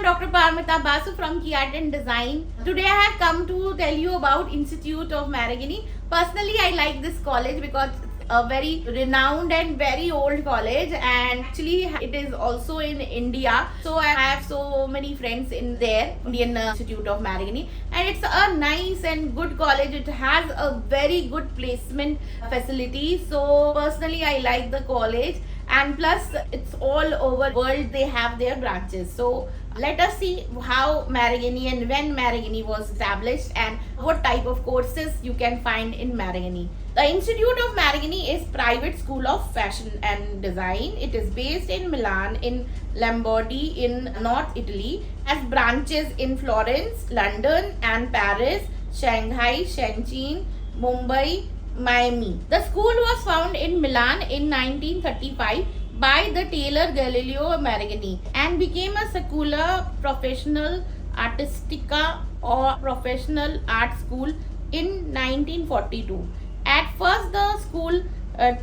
Dr. Parmita Basu from Key Art and Design. Today I have come to tell you about Institute of Marigini. Personally, I like this college because it's a very renowned and very old college, and actually it is also in India. So I have so many friends in there, Indian Institute of Marigini, and it's a nice and good college. It has a very good placement facility. So personally, I like the college, and plus it's all over world they have their branches. So let us see how Marigini and when Marigini was established and what type of courses you can find in Marigini. The Institute of Marigini is private school of fashion and design. It is based in Milan in Lombardy in North Italy, has branches in Florence, London and Paris, Shanghai, Shenzhen, Mumbai, Miami. The school was founded in Milan in 1935 by the tailor Galileo Marigini and became a secular professional artistica or professional art school in 1942. At first, the school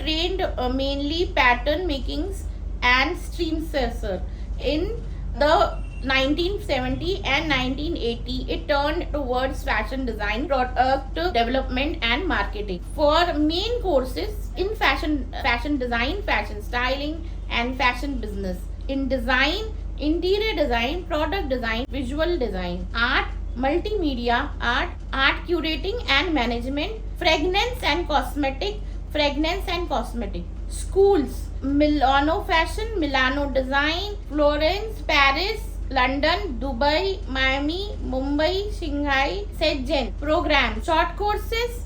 trained mainly pattern makings and seamstresses. In the 1970 and 1980, it turned towards fashion design, product development and marketing. For main courses in fashion design, fashion styling and fashion business. In design, interior design, product design, visual design, art, multimedia art, art curating and management, fragrance and cosmetic, schools, Milano fashion, Milano design, Florence, Paris, London, Dubai, Miami, Mumbai, Shanghai, Shenzhen. Program, short courses,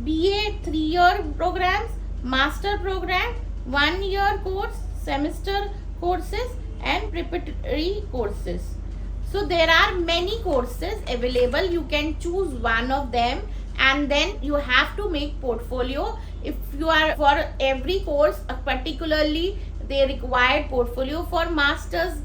BA 3-year programs, master program, 1-year course, semester courses and preparatory courses. So there are many courses available. You can choose one of them and then you have to make portfolio. If you are for every course, particularly they required portfolio. For masters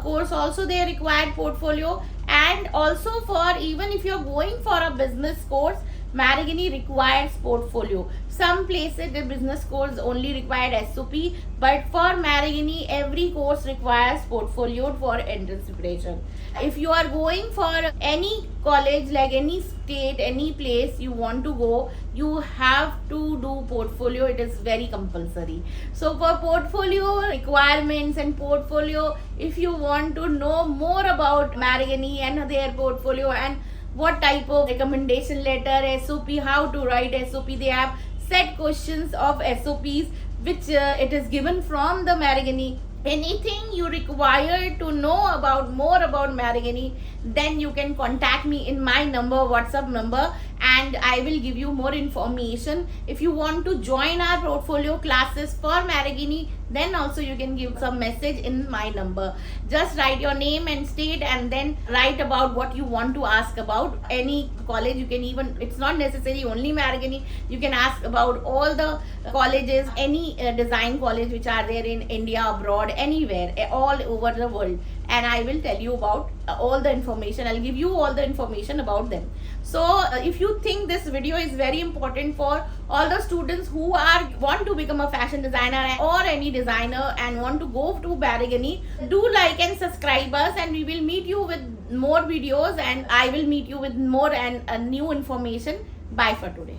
course also they required portfolio, and also for even if you are going for a business course, Marigini requires portfolio. Some places the business course only required SOP, but for Marigini every course requires portfolio for entrance preparation. If you are going for any college, like any state, any place you want to go, you have to do portfolio. It is very compulsory. So for portfolio requirements and portfolio, if you want to know more about Marigini and their portfolio and what type of recommendation letter, SOP, how to write SOP, they have set questions of SOPs which it is given from the Marigini. Anything you require to know about more about Marigini, then you can contact me in my number, WhatsApp number, and I will give you more information. If you want to join our portfolio classes for Marigini, then also you can give some message in my number. Just write your name and state and then write about what you want to ask about any college. You can even, it's not necessary only Marigini, you can ask about all the colleges, any design college which are there in India, abroad, anywhere, all over the world, and I will tell you about all the information. I'll give you all the information about them. So if you think this video is very important for all the students who want to become a fashion designer or any designer and want to go to Marigini, do like and subscribe us, and we will meet you with more videos, and I will meet you with more and new information. Bye for today.